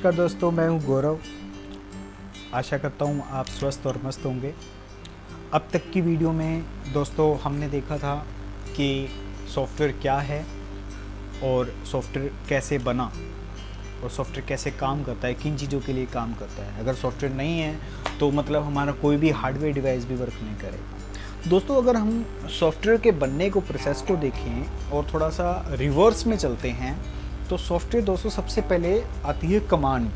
नमस्कार दोस्तों, मैं हूं गौरव। आशा करता हूं आप स्वस्थ और मस्त होंगे। अब तक की वीडियो में दोस्तों हमने देखा था कि सॉफ्टवेयर क्या है और सॉफ्टवेयर कैसे बना और सॉफ्टवेयर कैसे काम करता है, किन चीज़ों के लिए काम करता है। अगर सॉफ्टवेयर नहीं है तो मतलब हमारा कोई भी हार्डवेयर डिवाइस भी वर्क नहीं करेगा। दोस्तों अगर हम सॉफ्टवेयर के बनने को प्रोसेस को देखें और थोड़ा सा रिवर्स में चलते हैं तो सॉफ्टवेयर दोस्तों सबसे पहले आती है कमांड।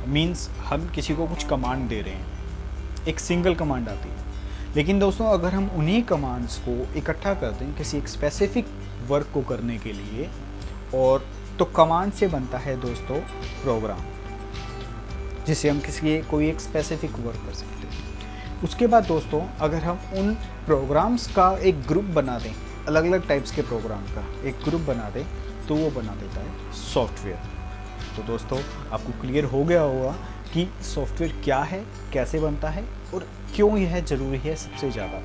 मीन्स हम किसी को कुछ कमांड दे रहे हैं, एक सिंगल कमांड आती है। लेकिन दोस्तों अगर हम उन्हीं कमांड्स को इकट्ठा करते हैं किसी एक स्पेसिफिक वर्क को करने के लिए और तो कमांड से बनता है दोस्तों प्रोग्राम, जिसे हम कोई एक स्पेसिफिक वर्क कर सकते हैं। उसके बाद दोस्तों अगर हम उन प्रोग्राम्स का एक ग्रुप बना दें, अलग अलग टाइप्स के प्रोग्राम का एक ग्रुप बना दें तो वो बना देता है सॉफ्टवेयर। तो दोस्तों आपको क्लियर हो गया होगा कि सॉफ्टवेयर क्या है, कैसे बनता है और क्यों यह ज़रूरी है सबसे ज़्यादा।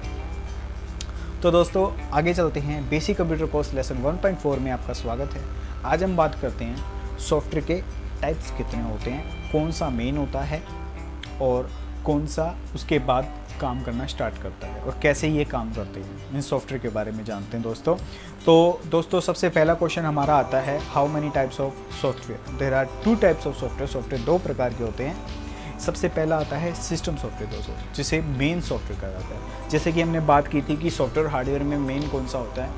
तो दोस्तों आगे चलते हैं। बेसिक कंप्यूटर कोर्स लेसन 1.4 में आपका स्वागत है। आज हम बात करते हैं सॉफ्टवेयर के टाइप्स कितने होते हैं, कौन सा मेन होता है और कौन सा उसके बाद काम करना स्टार्ट करता है और कैसे ये काम करते हैं। इन सॉफ्टवेयर के बारे में जानते हैं दोस्तों। तो दोस्तों सबसे पहला क्वेश्चन हमारा आता है, how many types of software. There are 2 types of software. Software 2 प्रकार के होते हैं। सबसे पहला आता है सिस्टम सॉफ्टवेयर दोस्तों, जिसे मेन सॉफ्टवेयर कहा जाता है। जैसे कि हमने बात की थी कि सॉफ्टवेयर हार्डवेयर में मेन कौन सा होता है,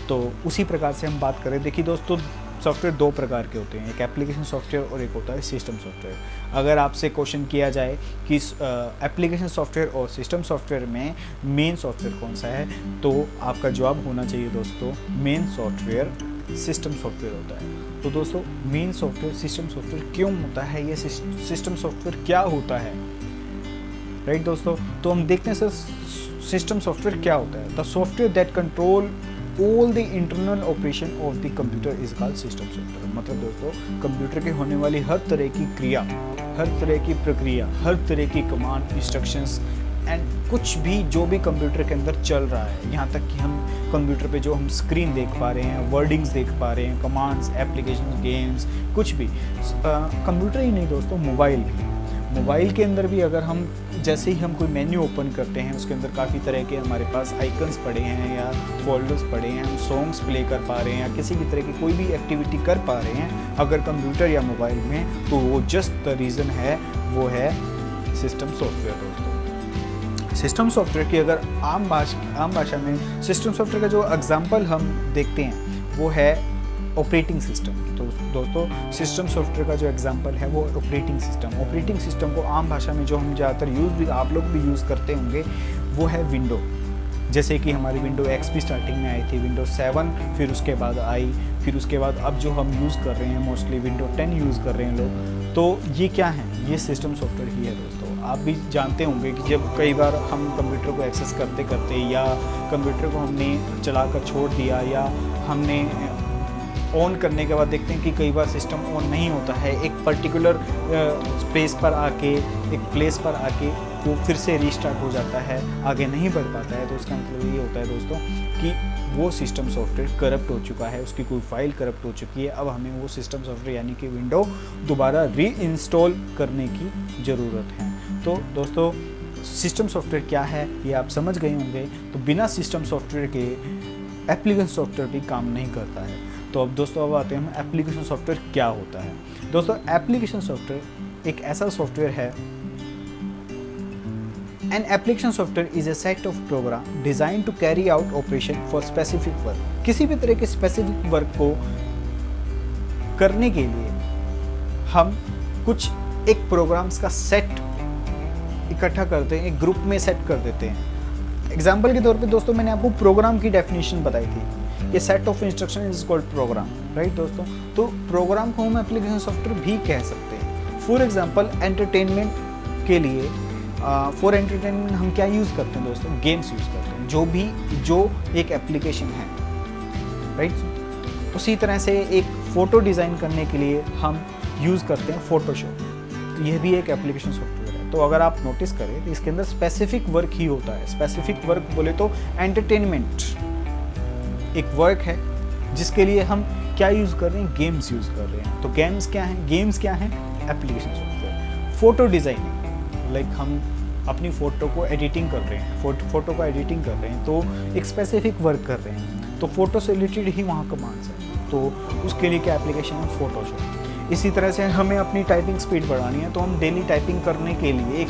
तो उसी प्रकार से हम बात करें। देखिए दोस्तों सॉफ्टवेयर 2 प्रकार के होते हैं, एक एप्लीकेशन सॉफ्टवेयर और एक होता है सिस्टम सॉफ्टवेयर। अगर आपसे क्वेश्चन किया जाए कि एप्लीकेशन सॉफ्टवेयर और सिस्टम सॉफ्टवेयर में मेन सॉफ्टवेयर कौन सा है, तो आपका जवाब होना चाहिए दोस्तों मेन सॉफ्टवेयर सिस्टम सॉफ्टवेयर होता है। तो दोस्तों मेन सॉफ्टवेयर सिस्टम सॉफ्टवेयर क्यों होता है, ये सिस्टम सॉफ्टवेयर क्या होता है, राइट दोस्तों। तो हम देखते हैं सर सिस्टम सॉफ्टवेयर क्या होता है। The software that control all the internal operation of the computer is called system software. मतलब दोस्तों कंप्यूटर के होने वाली हर तरह की क्रिया, हर तरह की प्रक्रिया, हर तरह की कमांड, इंस्ट्रक्शंस एंड कुछ भी जो भी कंप्यूटर के अंदर चल रहा है, यहाँ तक कि हम कंप्यूटर पे जो हम स्क्रीन देख पा रहे हैं, वर्डिंग्स देख पा रहे हैं, कमांड्स, एप्लीकेशन, गेम्स, कुछ भी कंप्यूटर ही नहीं दोस्तों, मोबाइल भी। मोबाइल के अंदर भी अगर हम जैसे ही हम कोई मेन्यू ओपन करते हैं उसके अंदर काफ़ी तरह के हमारे पास आइकन्स पड़े हैं या फोल्डर्स पड़े हैं, हम सॉन्ग्स प्ले कर पा रहे हैं या किसी भी तरह की कोई भी एक्टिविटी कर पा रहे हैं अगर कंप्यूटर या मोबाइल में, तो वो जस्ट द रीज़न है, वो है सिस्टम सॉफ्टवेयर दोस्तों। सिस्टम सॉफ्टवेयर की अगर आम भाषा में सिस्टम सॉफ्टवेयर का जो एग्जाम्पल हम देखते हैं वो है ऑपरेटिंग सिस्टम। तो दोस्तों सिस्टम सॉफ्टवेयर का जो एग्जांपल है वो ऑपरेटिंग सिस्टम। ऑपरेटिंग सिस्टम को आम भाषा में जो हम ज़्यादातर भी आप लोग भी यूज़ करते होंगे वो है विंडो। जैसे कि हमारी विंडो XP स्टार्टिंग में आई थी, विंडो 7 फिर उसके बाद आई, फिर उसके बाद अब जो हम यूज़ कर रहे हैं मोस्टली विंडो 10 यूज़ कर रहे हैं लोग। तो ये क्या है, ये सिस्टम सॉफ्टवेयर ही है दोस्तों। आप भी जानते होंगे कि जब कई बार हम कंप्यूटर को एक्सेस करते करते या कंप्यूटर को हमने चलाकर छोड़ दिया या हमने ऑन करने के बाद देखते हैं कि कई बार सिस्टम ऑन नहीं होता है, एक पर्टिकुलर स्पेस पर आके, एक प्लेस पर आके वो फिर से रीस्टार्ट हो जाता है, आगे नहीं बढ़ पाता है। तो उसका मतलब ये होता है दोस्तों कि वो सिस्टम सॉफ्टवेयर करप्ट हो चुका है, उसकी कोई फाइल करप्ट हो चुकी है। अब हमें वो सिस्टम सॉफ्टवेयर यानी कि विंडो दोबारा री इंस्टॉल करने की ज़रूरत है। तो दोस्तों सिस्टम सॉफ्टवेयर क्या है ये आप समझ गए होंगे। तो बिना सिस्टम सॉफ्टवेयर के एप्लीकेशन सॉफ्टवेयर भी काम नहीं करता है। तो अब दोस्तों अब आते हैं हम एप्लीकेशन सॉफ्टवेयर क्या होता है। दोस्तों एप्लीकेशन सॉफ्टवेयर एक ऐसा सॉफ्टवेयर है, an application software is a set of program design to carry out operation for specific work. किसी भी तरह के स्पेसिफिक वर्क को करने के लिए हम कुछ एक प्रोग्राम्स का सेट इकट्ठा करते हैं, एक ग्रुप में सेट कर देते हैं। एग्जाम्पल के तौर पे दोस्तों मैंने आपको प्रोग्राम की डेफिनेशन बताई थी, ये set of instruction is called programme, right दोस्तों। तो प्रोग्राम को हम एप्लीकेशन सॉफ्टवेयर भी कह सकते हैं। फॉर एग्जांपल एंटरटेनमेंट के लिए फॉर एंटरटेनमेंट हम क्या यूज़ करते हैं दोस्तों, गेम्स यूज़ करते हैं, जो एक एप्लीकेशन है, राइट। उसी तरह से एक फ़ोटो डिज़ाइन करने के लिए हम यूज़ करते हैं फोटोशॉप, तो यह भी एक एप्लीकेशन सॉफ्टवेयर है। तो अगर आप नोटिस करें तो इसके अंदर स्पेसिफिक वर्क ही होता है। स्पेसिफिक वर्क बोले तो एंटरटेनमेंट एक वर्क है जिसके लिए हम क्या यूज़ कर रहे हैं, गेम्स यूज़ कर रहे हैं। तो गेम्स क्या हैं, गेम्स क्या हैं, application software. Photo designing, like हम अपनी फ़ोटो को एडिटिंग कर रहे हैं, फ़ोटो को एडिटिंग कर रहे हैं, तो एक स्पेसिफिक वर्क कर रहे हैं, तो फ़ोटो से रिलेटेड ही वहाँ कमांड्स हैं, तो उसके लिए क्या एप्लीकेशन है, फोटोशॉप। इसी तरह से हमें अपनी टाइपिंग स्पीड बढ़ानी है, तो हम डेली टाइपिंग करने के लिए एक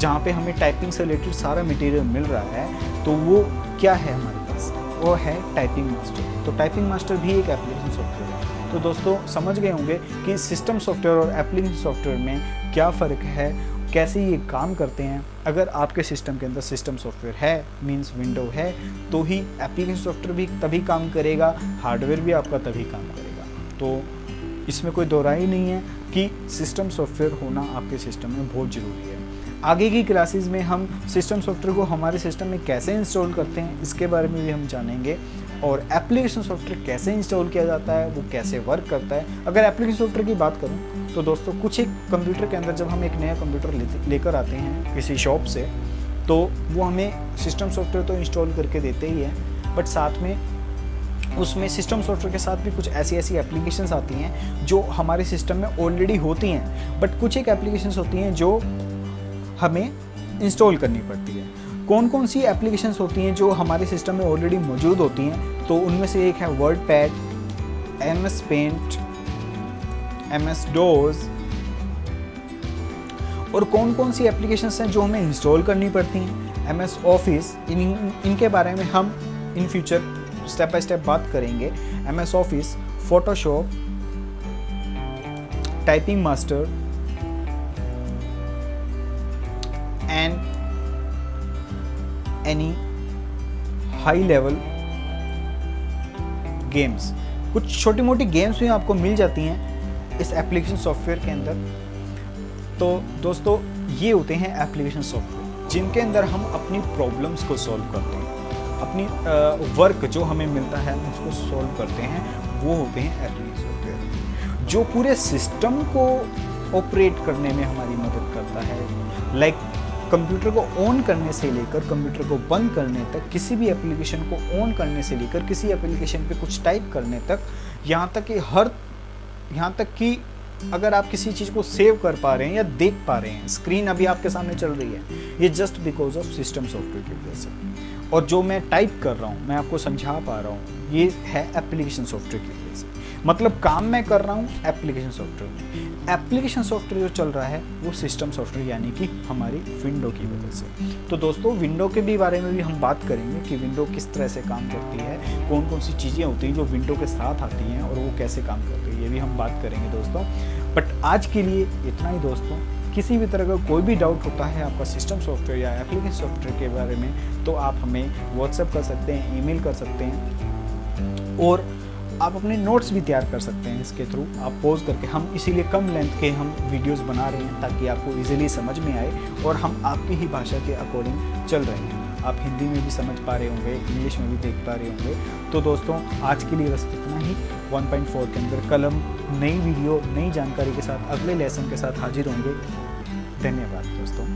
जहाँ पे हमें टाइपिंग से रिलेटेड सारा मटेरियल मिल रहा है, तो वो क्या है हमारे पास, वो है टाइपिंग मास्टर। तो टाइपिंग मास्टर भी एक एप्लीकेशन सॉफ्टवेयर है। तो दोस्तों समझ गए होंगे कि सिस्टम सॉफ्टवेयर और एप्लीकेशन सॉफ्टवेयर में क्या फ़र्क है, कैसे ये काम करते हैं। अगर आपके सिस्टम के अंदर सिस्टम सॉफ्टवेयर है, मींस विंडो है, तो ही एप्लीकेशन सॉफ्टवेयर भी तभी काम करेगा, हार्डवेयर भी आपका तभी काम करेगा। तो इसमें कोई दो राय नहीं है कि सिस्टम सॉफ्टवेयर होना आपके सिस्टम में बहुत ज़रूरी है। आगे की क्लासेस में हम सिस्टम सॉफ्टवेयर को हमारे सिस्टम में कैसे इंस्टॉल करते हैं इसके बारे में भी हम जानेंगे, और एप्लीकेशन सॉफ्टवेयर कैसे इंस्टॉल किया जाता है, वो कैसे वर्क करता है। अगर एप्लीकेशन सॉफ्टवेयर की बात करूं तो दोस्तों कुछ एक कंप्यूटर के अंदर जब हम एक नया कंप्यूटर लेकर आते हैं किसी शॉप से, तो वो हमें सिस्टम सॉफ्टवेयर तो इंस्टॉल करके देते ही हैं, बट साथ में उसमें सिस्टम सॉफ्टवेयर के साथ भी कुछ ऐसी एप्लीकेशंस आती हैं जो हमारे सिस्टम में ऑलरेडी होती हैं, बट कुछ एक एप्लीकेशंस होती हैं जो हमें इंस्टॉल करनी पड़ती है। कौन कौन सी एप्लीकेशंस होती हैं जो हमारे सिस्टम में ऑलरेडी मौजूद होती हैं, तो उनमें से एक है WordPad, MS paint, MS DOS, और कौन कौन सी एप्लीकेशंस हैं जो हमें इंस्टॉल करनी पड़ती हैं, MS ऑफिस। इनके बारे में हम in future step by step बात करेंगे। MS office, Photoshop, typing master and any high level games. कुछ छोटी मोटी गेम्स भी आपको मिल जाती हैं इस एप्लीकेशन सॉफ्टवेयर के अंदर। तो दोस्तों ये होते हैं एप्लीकेशन सॉफ्टवेयर जिनके अंदर हम अपनी प्रॉब्लम्स को सॉल्व करते हैं, अपनी वर्क जो हमें मिलता है उसको सॉल्व करते हैं, वो होते हैं एप्लीकेशन सॉफ्टवेयर जो पूरे सिस्टम को ऑपरेट करने में हमारी मदद करता है। लाइक कंप्यूटर को ऑन करने से लेकर कंप्यूटर को बंद करने तक, किसी भी एप्लीकेशन को ऑन करने से लेकर किसी एप्लीकेशन पे कुछ टाइप करने तक, यहाँ तक कि अगर आप किसी चीज़ को सेव कर पा रहे हैं या देख पा रहे हैं, स्क्रीन अभी आपके सामने चल रही है, ये just because of system software की वजह से। और जो मैं टाइप कर रहा हूँ, मैं आपको समझा पा रहा हूँ, ये है एप्लीकेशन सॉफ्टवेयर की वजह से। मतलब काम मैं कर रहा हूँ एप्लीकेशन सॉफ्टवेयर में। एप्लीकेशन सॉफ्टवेयर जो चल रहा है वो सिस्टम सॉफ्टवेयर यानी कि हमारी विंडो की वजह से। तो दोस्तों विंडो के भी बारे में भी हम बात करेंगे कि विंडो किस तरह से काम करती है, कौन कौन सी चीज़ें होती हैं जो विंडो के साथ आती हैं और वो कैसे काम करती है, ये भी हम बात करेंगे दोस्तों। बट आज के लिए इतना ही दोस्तों। किसी भी तरह का कोई भी डाउट होता है आपका सिस्टम सॉफ्टवेयर या एप्लीकेशन सॉफ्टवेयर के बारे में, तो आप हमें व्हाट्सएप कर सकते हैं, ईमेल कर सकते हैं, और आप अपने नोट्स भी तैयार कर सकते हैं इसके थ्रू। आप पॉज करके, हम इसीलिए कम लेंथ के हम वीडियोस बना रहे हैं ताकि आपको इजीली समझ में आए, और हम आपकी ही भाषा के अकॉर्डिंग चल रहे हैं। आप हिंदी में भी समझ पा रहे होंगे, इंग्लिश में भी देख पा रहे होंगे। तो दोस्तों आज के लिए बस इतना ही। 1.4 के अंदर कल हम नई वीडियो, नई जानकारी के साथ अगले लेसन के साथ हाजिर होंगे। धन्यवाद दोस्तों।